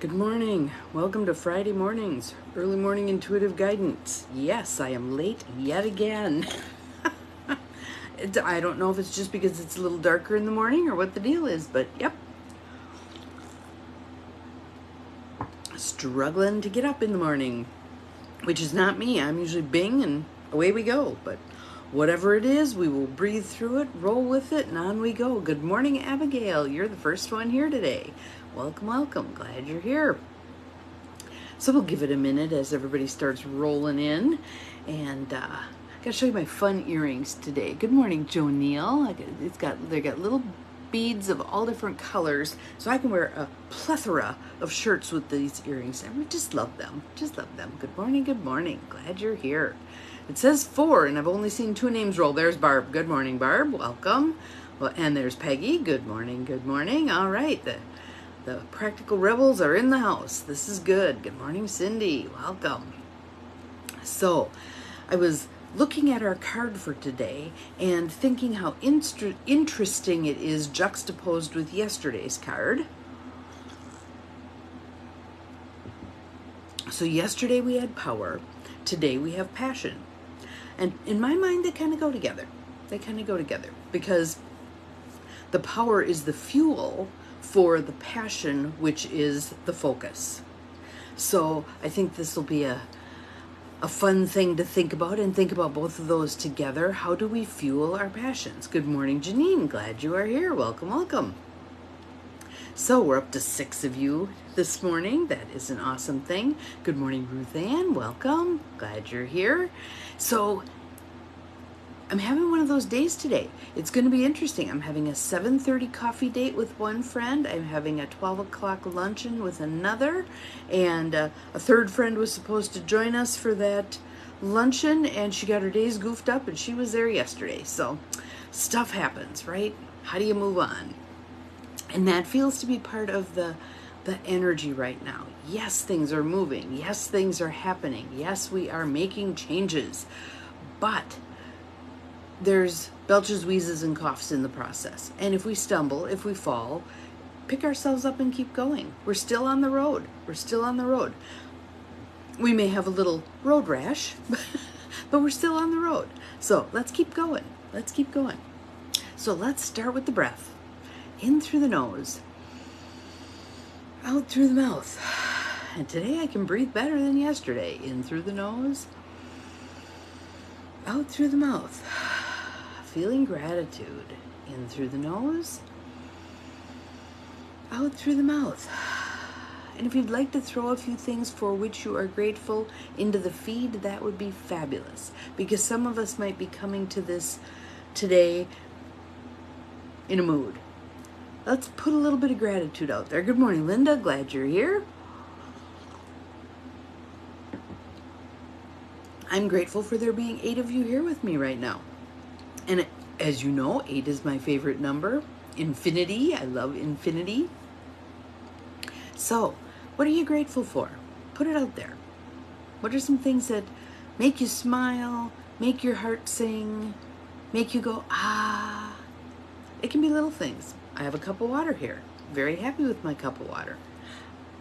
Good morning. Welcome to Friday mornings, early morning intuitive guidance. Yes, I am late yet again. I don't know if it's just because it's a little darker in the morning or what the deal is, but yep. Struggling to get up in the morning, which is not me. I'm usually bing and away we go. But whatever it is, we will breathe through it, roll with it, and on we go. Good morning, Abigail. You're the first one here today. Welcome, welcome. Glad you're here. So we'll give it a minute as everybody starts rolling in. And I gotta show you my fun earrings today. Good morning, Joe Neal. They got little beads of all different colors, so I can wear a plethora of shirts with these earrings. I just love them. Just love them. Good morning, good morning. Glad you're here. It says 4, and I've only seen 2 names roll. There's Barb. Good morning, Barb. Welcome. Well, and there's Peggy. Good morning, good morning. All right. The practical rebels are in the house. This is good. Good morning, Cindy. Welcome. So, I was looking at our card for today and thinking how interesting it is juxtaposed with yesterday's card. So yesterday we had power. Today we have passion. And in my mind, they kind of go together. They kind of go together because the power is the fuel for the passion, which is the focus. So I think this will be a fun thing to think about, and think about both of those together. How do we fuel our passions? Good morning, Janine. Glad you are here. Welcome, welcome. So we're up to 6 of you this morning. That is an awesome thing. Good morning, Ruth Ann. Welcome. Glad you're here. So I'm having one of those days today. It's going to be interesting. I'm having a 7:30 coffee date with one friend. I'm having a 12 o'clock luncheon with another. And a third friend was supposed to join us for that luncheon, and she got her days goofed up, and she was there yesterday. So stuff happens, right? How do you move on? And that feels to be part of the energy right now. Yes, things are moving. Yes, things are happening. Yes, we are making changes. But there's belches, wheezes, and coughs in the process. And if we stumble, if we fall, pick ourselves up and keep going. We're still on the road. We're still on the road. We may have a little road rash, but we're still on the road. So let's keep going. Let's keep going. So let's start with the breath. In through the nose, out through the mouth. And today I can breathe better than yesterday. In through the nose, out through the mouth. Feeling gratitude. In through the nose, out through the mouth. And if you'd like to throw a few things for which you are grateful into the feed, that would be fabulous. Because some of us might be coming to this today in a mood. Let's put a little bit of gratitude out there. Good morning, Linda. Glad you're here. I'm grateful for there being 8 of you here with me right now. And as you know, 8 is my favorite number. Infinity. I love infinity. So, what are you grateful for? Put it out there. What are some things that make you smile, make your heart sing, make you go, ah? It can be little things. I have a cup of water here. Very happy with my cup of water.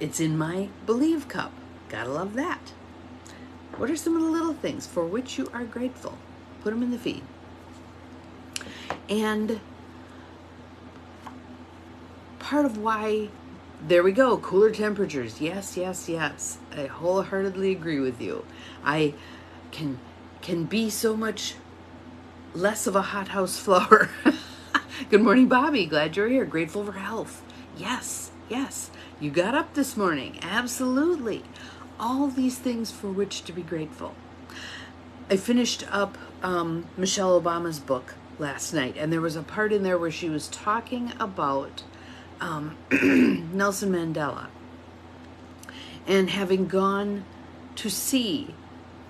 It's in my Believe cup. Gotta love that. What are some of the little things for which you are grateful? Put them in the feed. And part of why, there we go, cooler temperatures. Yes, yes, yes. I wholeheartedly agree with you. I can be so much less of a hothouse flower. Good morning, Bobby. Glad you're here. Grateful for health. Yes, yes. You got up this morning. Absolutely. All these things for which to be grateful. I finished up Michelle Obama's book last night, and there was a part in there where she was talking about Nelson Mandela and having gone to see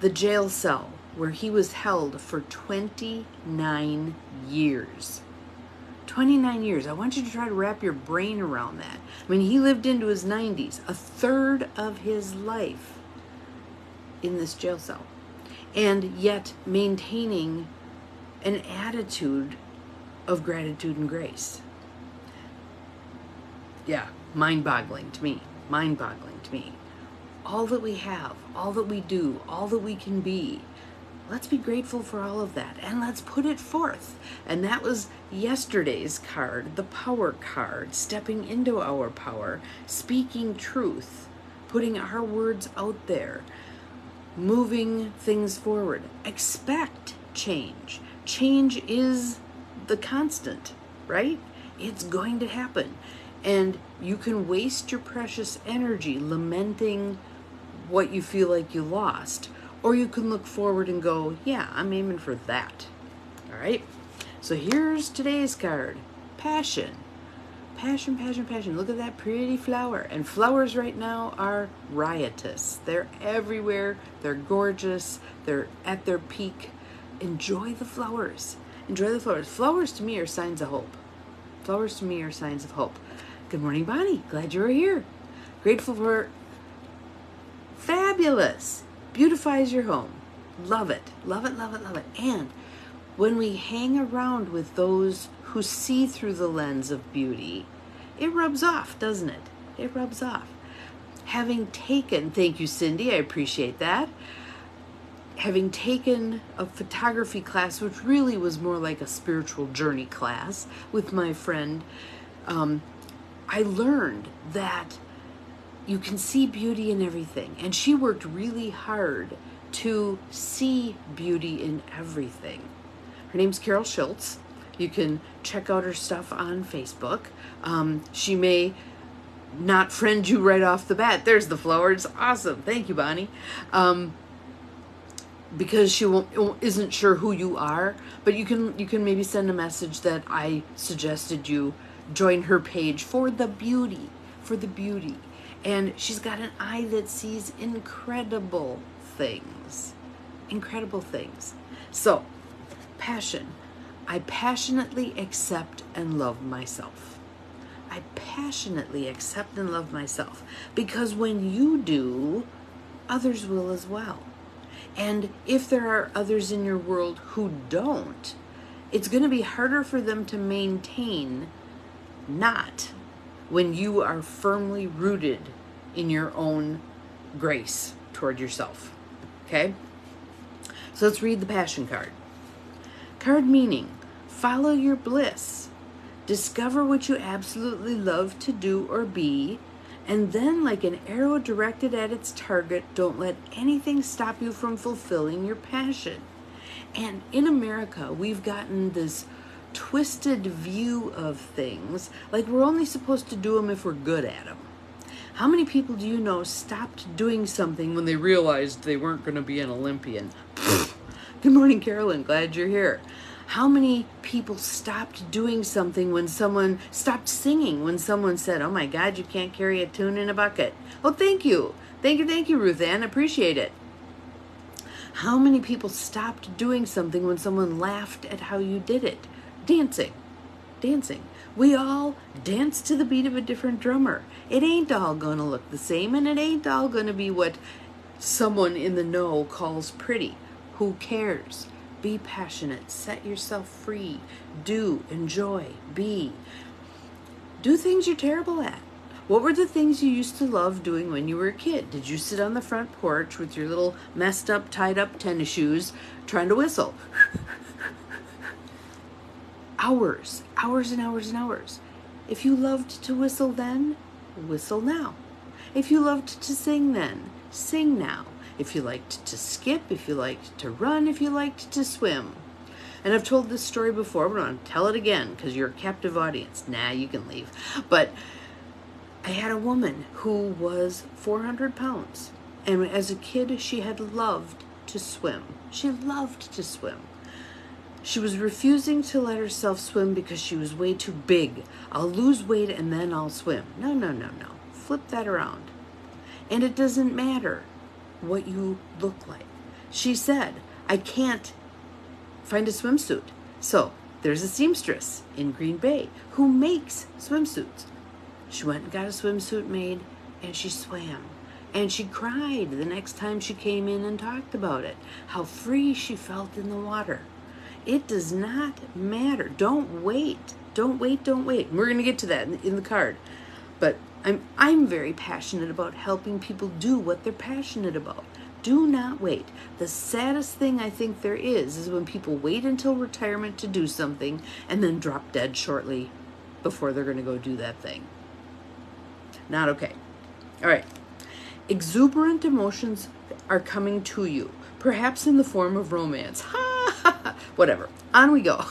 the jail cell where he was held for 29 years. 29 years. I want you to try to wrap your brain around that. I mean, he lived into his 90s, a third of his life in this jail cell, and yet maintaining an attitude of gratitude and grace. Yeah, mind-boggling to me. mind-boggling to me. All that we have, all that we do, all that we can be. Let's be grateful for all of that, and let's put it forth. And that was yesterday's card, the power card, stepping into our power, speaking truth, putting our words out there, moving things forward. Expect change. Change is the constant, right? It's going to happen. And you can waste your precious energy lamenting what you feel like you lost, or you can look forward and go, yeah, I'm aiming for that. All right? So here's today's card. Passion. Passion, passion, passion. Look at that pretty flower. And flowers right now are riotous. They're everywhere. They're gorgeous. They're at their peak. Enjoy the flowers. Enjoy the flowers. Flowers to me are signs of hope. Flowers to me are signs of hope. Good morning, Bonnie. Glad you were here. Grateful for fabulous. Beautifies your home. Love it. Love it, love it, love it. And when we hang around with those who see through the lens of beauty, it rubs off, doesn't it? It rubs off. Having taken, thank you, Cindy, I appreciate that. Having taken a photography class, which really was more like a spiritual journey class with my friend, I learned that you can see beauty in everything. And she worked really hard to see beauty in everything. Her name's Carol Schultz. You can check out her stuff on Facebook. She may not friend you right off the bat. There's the flower. It's awesome. Thank you, Bonnie. Because she isn't sure who you are, but you can maybe send a message that I suggested you join her page for the beauty, And she's got an eye that sees incredible things. Incredible things. So, passion. I passionately accept and love myself. I passionately accept and love myself. Because when you do, others will as well. And if there are others in your world who don't, it's going to be harder for them to maintain not when you are firmly rooted in your own grace toward yourself. Okay? So let's read the passion card. Card meaning, follow your bliss. Discover what you absolutely love to do or be, and then, like an arrow directed at its target, don't let anything stop you from fulfilling your passion. And in America, we've gotten this twisted view of things, like we're only supposed to do them if we're good at them. How many people do you know stopped doing something when they realized they weren't going to be an Olympian? Good morning, Carolyn. Glad you're here. How many people stopped doing something when someone stopped singing, when someone said, oh my God, you can't carry a tune in a bucket? Oh, thank you. Thank you, Ruth Ann. Appreciate it. How many people stopped doing something when someone laughed at how you did it? Dancing. We all dance to the beat of a different drummer. It ain't all gonna look the same, and it ain't all gonna be what someone in the know calls pretty. Who cares? Be passionate. Set yourself free. Do, enjoy, be. Do things you're terrible at. What were the things you used to love doing when you were a kid? Did you sit on the front porch with your little messed up, tied up tennis shoes trying to whistle? Hours and hours and hours. If you loved to whistle then, whistle now. If you loved to sing then, sing now. If you liked to skip, if you liked to run, if you liked to swim. And I've told this story before, but I'm going to tell it again because you're a captive audience. Nah, you can leave. But I had a woman who was 400 pounds. And as a kid, she had loved to swim. She loved to swim. She was refusing to let herself swim because she was way too big. I'll lose weight and then I'll swim. No. Flip that around. And it doesn't matter what you look like. She said, I can't find a swimsuit. So there's a seamstress in Green Bay who makes swimsuits. She went and got a swimsuit made and she swam. And she cried the next time she came in and talked about it, how free she felt in the water. It does not matter. Don't wait. We're going to get to that in the card. But I'm very passionate about helping people do what they're passionate about. Do not wait. The saddest thing I think there is when people wait until retirement to do something and then drop dead shortly before they're going to go do that thing. Not okay. All right. Exuberant emotions are coming to you, perhaps in the form of romance. Ha ha ha. Whatever. On we go.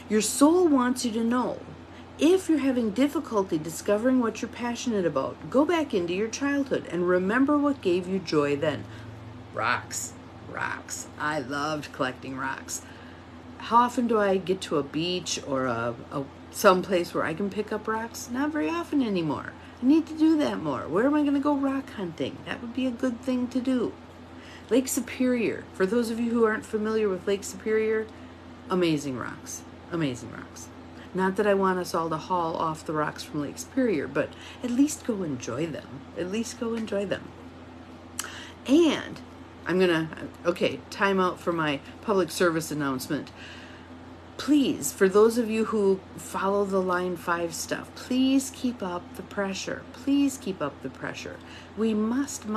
Your soul wants you to know. If you're having difficulty discovering what you're passionate about, go back into your childhood and remember what gave you joy then. Rocks. Rocks. I loved collecting rocks. How often do I get to a beach or some place where I can pick up rocks? Not very often anymore. I need to do that more. Where am I going to go rock hunting? That would be a good thing to do. Lake Superior. For those of you who aren't familiar with Lake Superior, amazing rocks. Amazing rocks. Not that I want us all to haul off the rocks from Lake Superior, but at least go enjoy them. At least go enjoy them. And I'm going to, time out for my public service announcement. Please, for those of you who follow the Line 5 stuff, please keep up the pressure. Please keep up the pressure. We must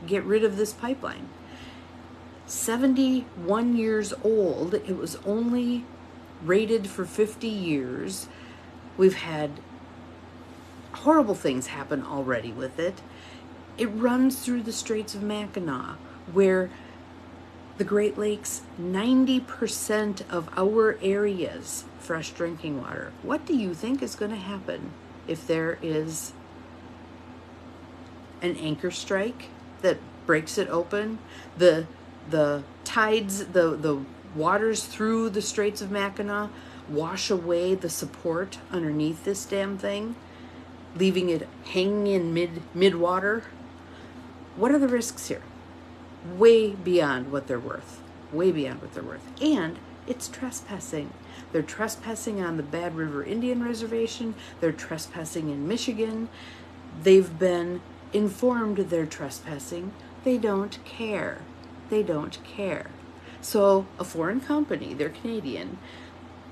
get rid of this pipeline. 71 years old. It was only rated for 50 years. We've had horrible things happen already with it. It runs through the Straits of Mackinac, where the Great Lakes, 90% of our area's fresh drinking water. What do you think is going to happen if there is an anchor strike that breaks it open? The tides, the waters through the Straits of Mackinac wash away the support underneath this damn thing, leaving it hanging in mid-water. What are the risks here? Way beyond what they're worth. Way beyond what they're worth. And it's trespassing. They're trespassing on the Bad River Indian Reservation. They're trespassing in Michigan. They've been informed they're trespassing. They don't care. They don't care. So a foreign company, they're Canadian,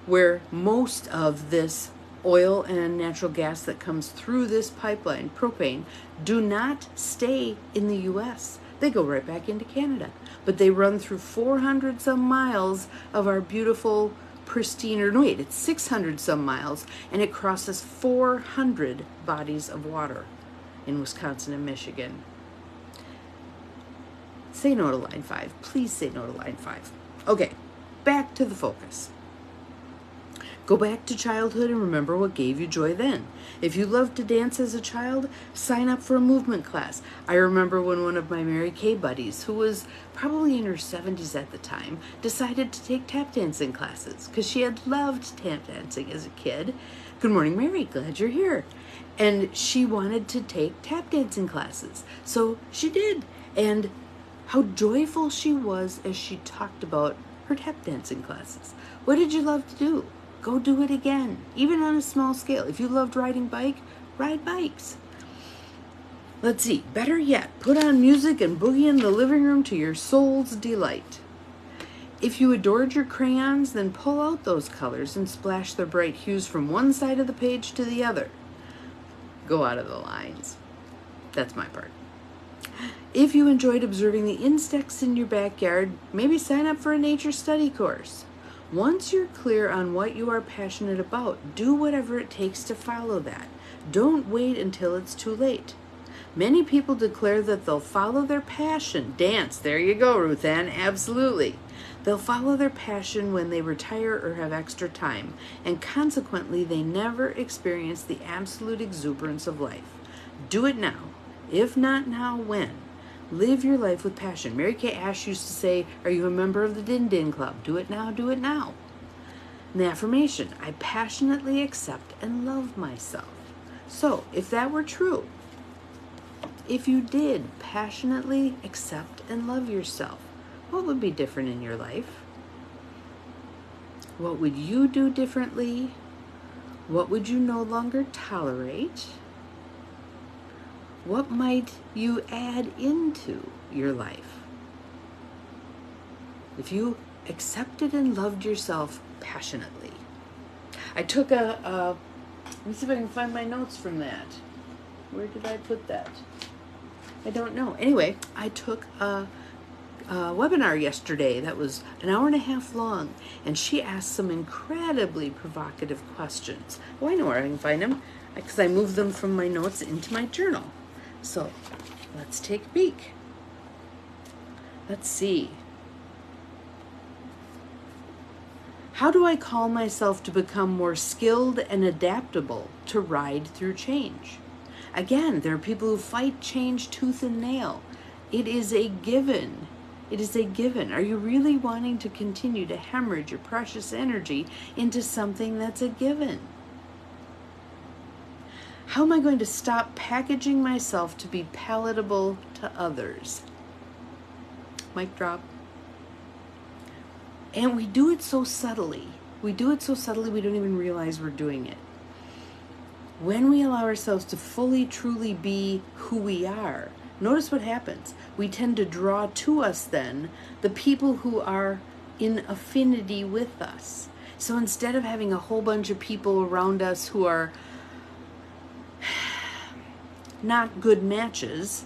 where most of this oil and natural gas that comes through this pipeline, propane, do not stay in the U.S. They go right back into Canada. But they run through 400 some miles of our beautiful, pristine, it's 600 some miles, and it crosses 400 bodies of water in Wisconsin and Michigan. Say no to Line 5. Please say no to Line 5. Okay, back to the focus. Go back to childhood and remember what gave you joy then. If you loved to dance as a child, sign up for a movement class. I remember when one of my Mary Kay buddies, who was probably in her 70s at the time, decided to take tap dancing classes because she had loved tap dancing as a kid. Good morning, Mary. Glad you're here. And she wanted to take tap dancing classes. So she did. And how joyful she was as she talked about her tap dancing classes. What did you love to do? Go do it again, even on a small scale. If you loved riding bike, ride bikes. Let's see, better yet, put on music and boogie in the living room to your soul's delight. If you adored your crayons, then pull out those colors and splash their bright hues from one side of the page to the other. Go out of the lines. That's my part. If you enjoyed observing the insects in your backyard, maybe sign up for a nature study course. Once you're clear on what you are passionate about, do whatever it takes to follow that. Don't wait until it's too late. Many people declare that they'll follow their passion. Dance, there you go, Ruth Ann, absolutely. They'll follow their passion when they retire or have extra time, and consequently they never experience the absolute exuberance of life. Do it now. If not now, when? Live your life with passion. Mary Kay Ash used to say, are you a member of the Din Din Club? Do it now, do it now. And the affirmation, I passionately accept and love myself. So, if that were true, if you did passionately accept and love yourself, what would be different in your life? What would you do differently? What would you no longer tolerate? What might you add into your life? If you accepted and loved yourself passionately. I took a Let me see if I can find my notes from that. Where did I put that? I don't know. Anyway, I took a webinar yesterday that was an hour and a half long, and she asked some incredibly provocative questions. Oh, I know where I can find them, because I moved them from my notes into my journal. So let's take a peek. Let's see. How do I call myself to become more skilled and adaptable to ride through change? Again, there are people who fight change tooth and nail. It is a given. It is a given. Are you really wanting to continue to hemorrhage your precious energy into something that's a given? How am I going to stop packaging myself to be palatable to others? Mic drop. And we do it so subtly. We do it so subtly we don't even realize we're doing it. When we allow ourselves to fully, truly be who we are, notice what happens. We tend to draw to us then the people who are in affinity with us. So instead of having a whole bunch of people around us who are not good matches,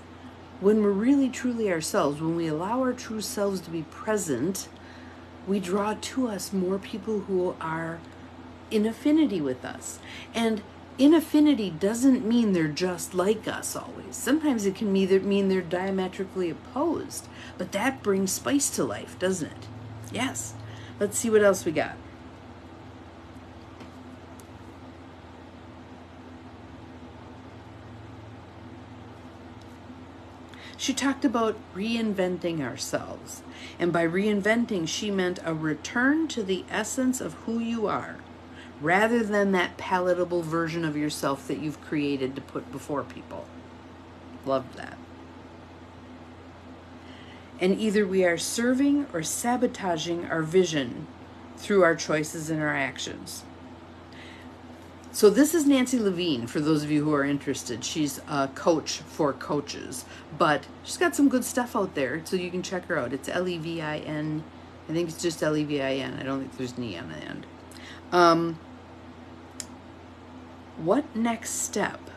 when we're really truly ourselves, when we allow our true selves to be present, we draw to us more people who are in affinity with us. And in affinity doesn't mean they're just like us always. Sometimes it can mean they're diametrically opposed, but that brings spice to life, doesn't it? Yes. Let's see what else we got. She talked about reinventing ourselves. And by reinventing, she meant a return to the essence of who you are, rather than that palatable version of yourself that you've created to put before people. Loved that. And either we are serving or sabotaging our vision through our choices and our actions. So this is Nancy Levine, for those of you who are interested. She's a coach for coaches, but she's got some good stuff out there, so you can check her out. It's Levin. I think it's just Levin. I don't think there's an E on the end. What next step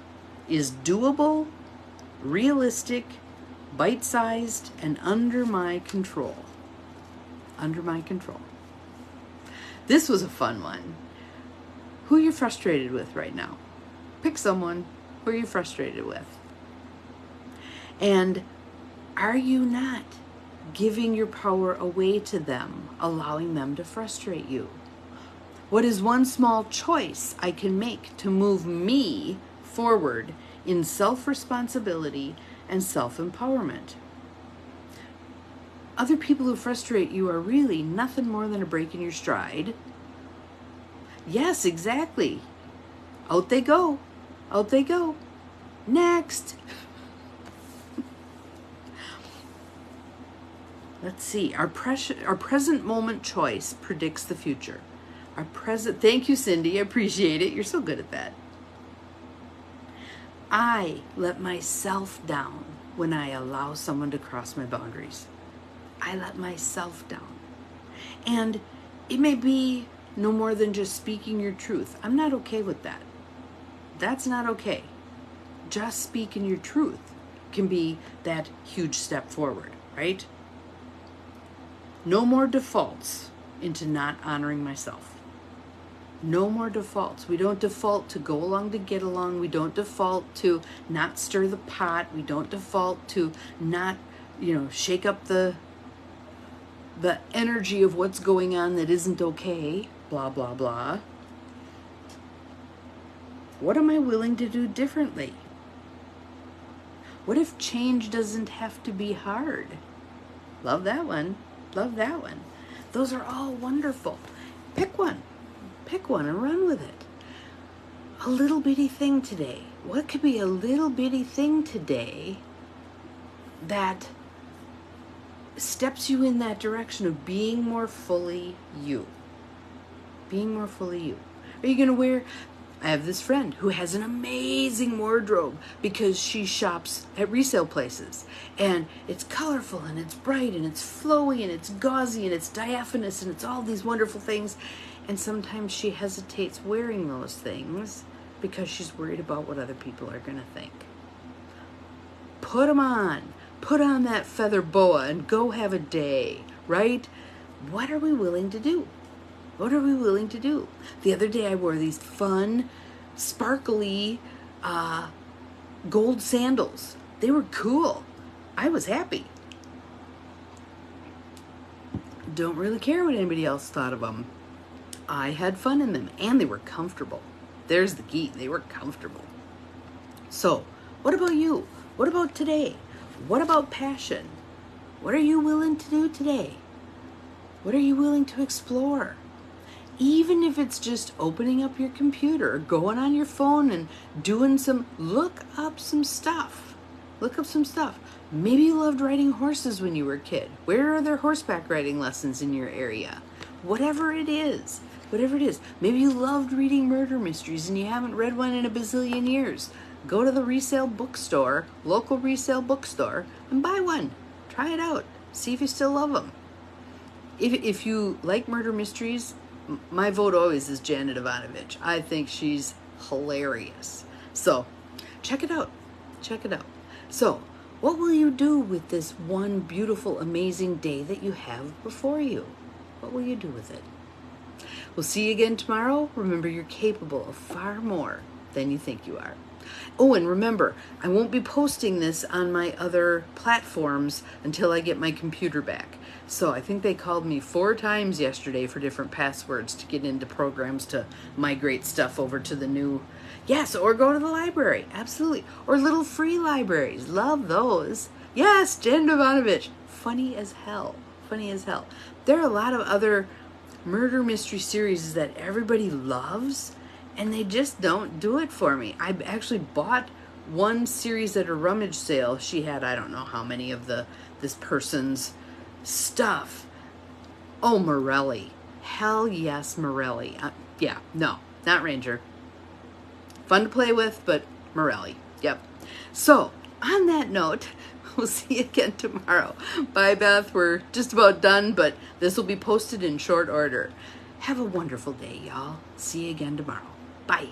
is doable, realistic, bite-sized, and under my control? Under my control. This was a fun one. Who are you frustrated with right now? Pick someone. Who are you frustrated with? And are you not giving your power away to them, allowing them to frustrate you? What is one small choice I can make to move me forward in self-responsibility and self-empowerment? Other people who frustrate you are really nothing more than a break in your stride. Yes, exactly. Out they go. Out they go. Next. Let's see. Our present moment choice predicts the future. Thank you, Cindy. I appreciate it. You're so good at that. I let myself down when I allow someone to cross my boundaries. I let myself down. And it may be no more than just speaking your truth. I'm not okay with that. That's not okay. Just speaking your truth can be that huge step forward, right? No more defaults into not honoring myself. No more defaults. We don't default to go along to get along. We don't default to not stir the pot. We don't default to not, shake up the energy of what's going on that isn't okay. Blah, blah, blah. What am I willing to do differently? What if change doesn't have to be hard? Love that one. Love that one. Those are all wonderful. Pick one. Pick one and run with it. A little bitty thing today. What could be a little bitty thing today that steps you in that direction of being more fully you? Being more fully you. Are you going to wear... I have this friend who has an amazing wardrobe because she shops at resale places. And it's colorful and it's bright and it's flowy and it's gauzy and it's diaphanous and it's all these wonderful things. And sometimes she hesitates wearing those things because she's worried about what other people are going to think. Put them on. Put on that feather boa and go have a day, right? What are we willing to do? What are we willing to do? The other day I wore these fun, sparkly gold sandals. They were cool. I was happy. Don't really care what anybody else thought of them. I had fun in them, and they were comfortable. There's the key. They were comfortable. So, what about you? What about today? What about passion? What are you willing to do today? What are you willing to explore? Even if it's just opening up your computer, going on your phone and doing look up some stuff. Look up some stuff. Maybe you loved riding horses when you were a kid. Where are there horseback riding lessons in your area? Whatever it is. Maybe you loved reading murder mysteries and you haven't read one in a bazillion years. Go to the resale bookstore, local resale bookstore, and buy one. Try it out. See if you still love them. If you like murder mysteries, my vote always is Janet Ivanovich. I think she's hilarious. So, check it out. So, what will you do with this one beautiful, amazing day that you have before you? What will you do with it? We'll see you again tomorrow. Remember, you're capable of far more than you think you are. Oh, and remember, I won't be posting this on my other platforms until I get my computer back. So I think they called me 4 times yesterday for different passwords to get into programs to migrate stuff over to the new. Yes, or go to the library. Absolutely. Or little free libraries. Love those. Yes, Jen Ivanovich. Funny as hell. There are a lot of other murder mystery series that everybody loves, and they just don't do it for me. I actually bought one series at a rummage sale. She had, I don't know how many of this person's stuff. Oh, Morelli. Hell yes, Morelli. Yeah, no, not Ranger. Fun to play with, but Morelli. Yep. So, on that note, we'll see you again tomorrow. Bye, Beth. We're just about done, but this will be posted in short order. Have a wonderful day, y'all. See you again tomorrow. Bye.